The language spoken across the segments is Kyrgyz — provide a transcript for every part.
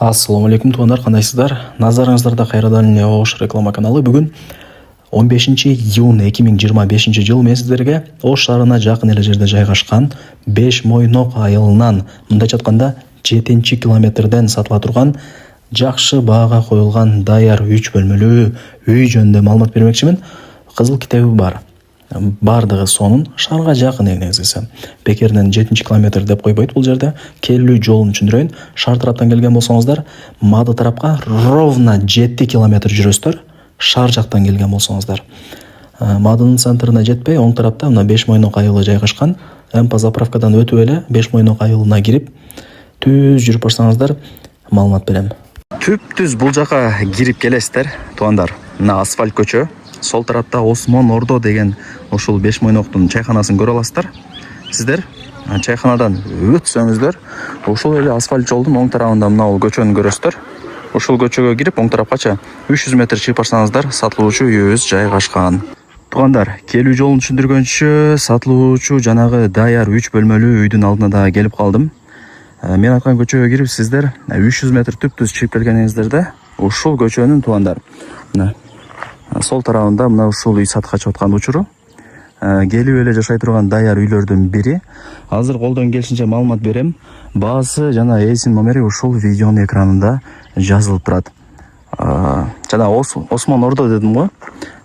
Ассаламу алейкум туугандар, кандайсыздар? Назарыңыздарда кайрадан Ош реклама каналы. Бүгүн 15 июнь 2025 жыл мен сиздерге Ош шаарына жакын эле жерде жайгашкан Беш Мойнок айылынан мындайча айтканда 7 километрден сатыла турган жакшы баага коюлган даяр 3 бөлмөлүү үй жөнүндө маалымат бермекчимин. Кызыл китеби бар. Бардыгы сонун шаарга жакын негизи. Бекеринен 7 километр деп койбойт бул жерде. Келүү жолун түшүндүрөйүн. Шаар тараптан келген болсоңуздар, Мады тарапка ровно 7 километр жүрөсүздөр. Шаар жактан келген болсоңуздар, Мадынын центрине жетпей, оң тарапта мына Беш Мойнок айылы жайгашкан. Эмпа заправкадан өтүп эле Беш Мойнок айылына кирип, түз жүрүп барсаңыздар, маалымат берем. Түп-түз бул жака кирип келесиздер, туугандар. Мына асфальт көчө. Сол тарапта Осмон Ордо деген ушул Беш Мойноктун чайканасын көрө аласыздар. Сиздер чайканадан өтсөңүздөр, ушул эле асфальт жолдун оң тарабында мына бул көчөнү көрөсүздөр. Ушул көчөгө кирип, оң тарапкача 300 метр чыгып барсаңыздар, сатылуучу үйүбүз жайгашкан. Туугандар, келүү жолун түшүндүргөнчү сатылуучу жанагы даяр 3 бөлмөлүү үйдүн алдына да келип калдым. Мен айткан көчөгө кирип, сиздер 300 метр түп-түз чыгып келгениңиздерде, ушул көчөнүн туугандар, мына сол тарабында мына ушул үй сатка чыгып аткан учуру. Келип эле жашай турган даяр үйлөрдүн бири. Азыр колдон келишинче маалымат берем. Баасы жана эсин номери ушул видеонун экранында жазылып турат. Жана Осмон Ордо дедим го,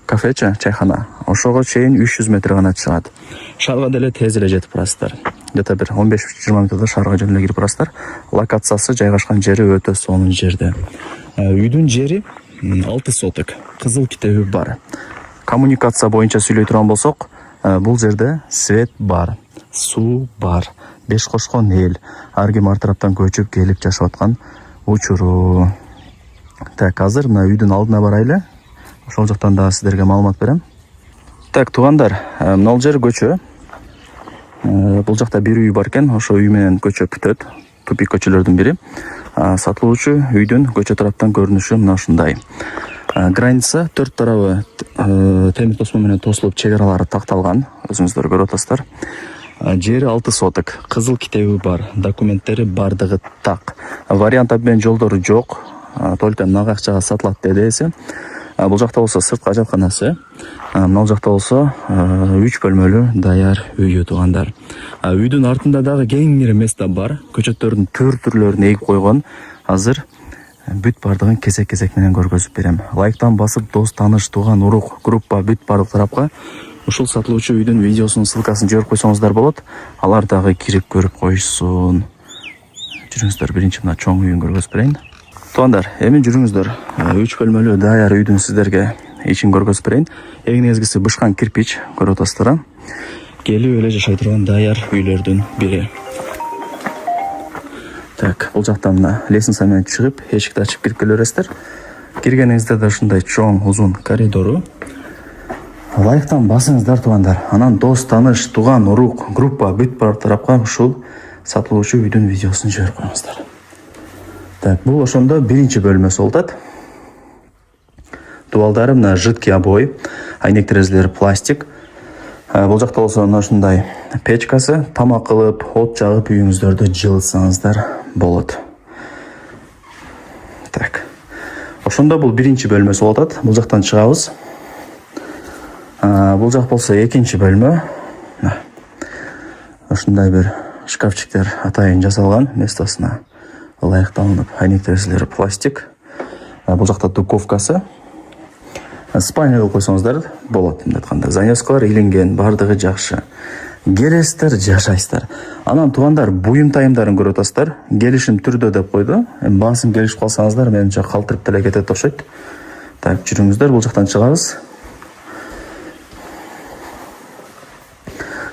кафече, чайхана. Ошого чейин 300 метр гана чыгат. Шаарга деле тез эле жетип барасыздар. Где-то бир 15-20 минутта шаарга жөн эле кирип барасыздар. Локациясы жайгашкан жери өтө сонун жерде. Үйдүн жери 6 соток. Кызыл китеби бар. Коммуникация боюнча сүйлөй турган болсок, бул жерде свет бар, суу бар, беш кошкон эл, ар ким ар тараптан көчүп келип жашап аткан учуру. Так, азыр мына үйдүн алдына барайлы. Ошол жактан да сиздерге маалымат берем. Так, туугандар, мына жер көчө. Бул жакта бир үй бар экен, ошо үй менен көчө бүтөт. Тупик көчөлөрдүн бири. Сатылуучу үйдүн көчө тараптан көрүнүшү мына ушундай. Граница 4 тарабы темир тосмо менен тосулуп, чек аралары такталган. Өзүңүздөр көрүп атасыздар. Жери 6 соток, кызыл китеби бар, документтери бардыгы так. Вариант обмен жолдору жок, только мына акчага сатылат деди эсе. Бул жакта болсо сырткы ажатканасы, мына жакта болсо 3 бөлмөлүү даяр үйү, туугандар. Үйдүн артында дагы кеңири место бар, көчөттөрдүн түрлөрүн эгип койгон. Азыр бүт бардыгын кезек менен көргөзүп берем. Лайктан басып, дос, тааныш, тууган, урук, группа бүт бардык тарапка ушул сатылуучу үйдүн видеосунун ссылкасын жиберип койсоңуздар болот. Алар дагы кирип көрүп койсун. Жүрүңүздөр, биринчи мына чоң үйүн көргөзүп берейин. Туугандар, эми жүрүңүздөр. 3 бөлмөлүү даяр үйдүн сиздерге ичин көргөзүп берейин. Эң негизгиси бышкан кирпич, көрүп атасыздар. Келип эле жашай турган даяр үйлөрдүн бири. Так, бул жактан мына лестница менен чыгып, эшикти ачып кирип келе бересиздер. Киргениңизде да ушундай чоң, узун коридору. Лайктан басыңыздар, туугандар. Анан дос, тааныш, тууган, урук, группа бүт бар тарапка ушул сатылуучу үйдүн видеосун жиберип коюңуздар. Так, бул ошондо биринчи бөлмөсү болуп атат. Дубалдары мына жидкий обой, айнек терезелери пластик. Бул жакта болсо мына ушундай печкасы, тамак кылып, от жагып үйүңүздөрдү жылытсаңыздар болот. Так. Ошондо бул биринчи бөлмөсү болуп атат. Бул жактан чыгабыз. Бул жак болсо экинчи бөлмө. Ушундай бир шкафчиктер атайын жасалган, местосуна ылайыкталынып, айнек терезелери пластик. Бул жакта духовкасы. Спальня кылып койсоңуздар болот, мындай айтканда. Занёскалар илинген, бардыгы жакшы. Келесиздер, жашайсыздар. Анан туугандар, буюм тайымдарын көрүп атасыздар. Келишим түрдө деп койду. Басым келишип калсаңыздар, менимче калтырып деле кетет окшойт. Так, жүрүңүздөр, бул жактан чыгабыз.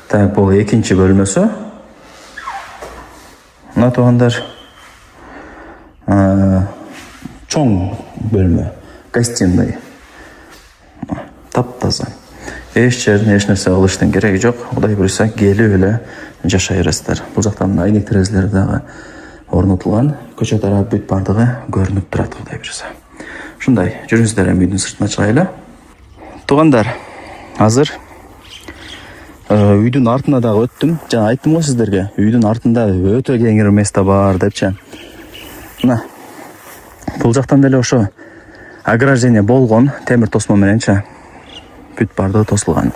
Так, бул экинчи бөлмөсү. Мына туугандар, чоң бөлмө, гостиный. Таптаза. Эч жерден эч нерсе кылыштын кереги жок. Кудай буйруса келип эле жашай бересиздер. Бул жактан айнек терезелери дагы орнотулган. Көчө тарап бүт бардыгы көрүнүп турат, кудай буйруса. Ушундай, жүрүңүздөр, эми үйдүн сыртына чыгайлы. Туугандар, азыр үйдүн артына дагы өттүм. Жана айттым го сиздерге, үйдүн артында өтө кеңири место бар депчи. Мына Бул жактан деле ошо ограждение болгон, темир тосмо мененчи бүт барды тосулган.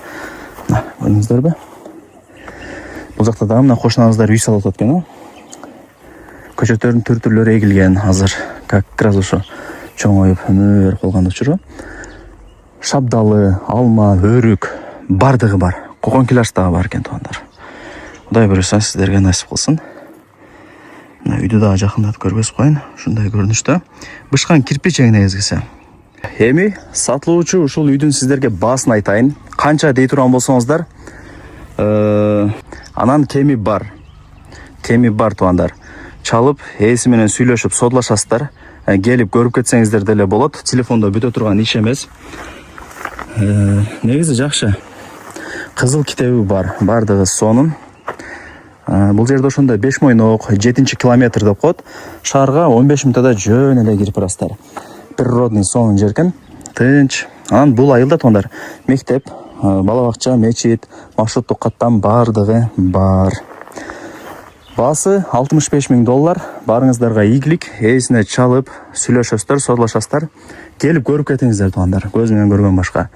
Мына көрдүңүздөрбү? Бул жакта дагы мына кошуналарыбыздар үй салып атат экен. Көчөттөрдүн түрлөрү эгилген азыр, как раз ошо чоңоюп өнөр калган учуру. Шабдалы, алма, өрүк бардыгы бар. Кокон килаш дагы бар экен туугандар. Кудай буюрса сиздерге насип кылсын. Мына үйдү дагы жакындатып көргөзүп коеюн. Ушундай көрүнүштө. Бышкан кирпич эң негизгиси. Эми сатылуучу ушул үйдүн сиздерге баасын айтайын. Канча дей турган болсоңуздар, анан кеми бар. Кеми бар туугандар. Чалып, ээси менен сүйлөшүп содлашасыздар. Келип көрүп кетсеңиздер деле болот. Телефондо бүтө турган иш эмес. Негизи жакшы. Кызыл китеби бар. Бардыгы сонун. Бул жерде ошондой 5 мойнок 7-километр деп коет. Шаарга 15 мүнөттө жөн эле кирип барасыздар. Природный сонун жеркен. Тынч. Анан бул айылда туугандар мектеп, бала бакча, мечит, маршруттук каттам бардыгы бар. Баасы $65 000. Барыңыздарга ийгилик, ээсине чалып, сүйлөшөсүздөр, содлашасыздар. Келип көрүп кетиңиздер туугандар. Көз менен көргөн башка.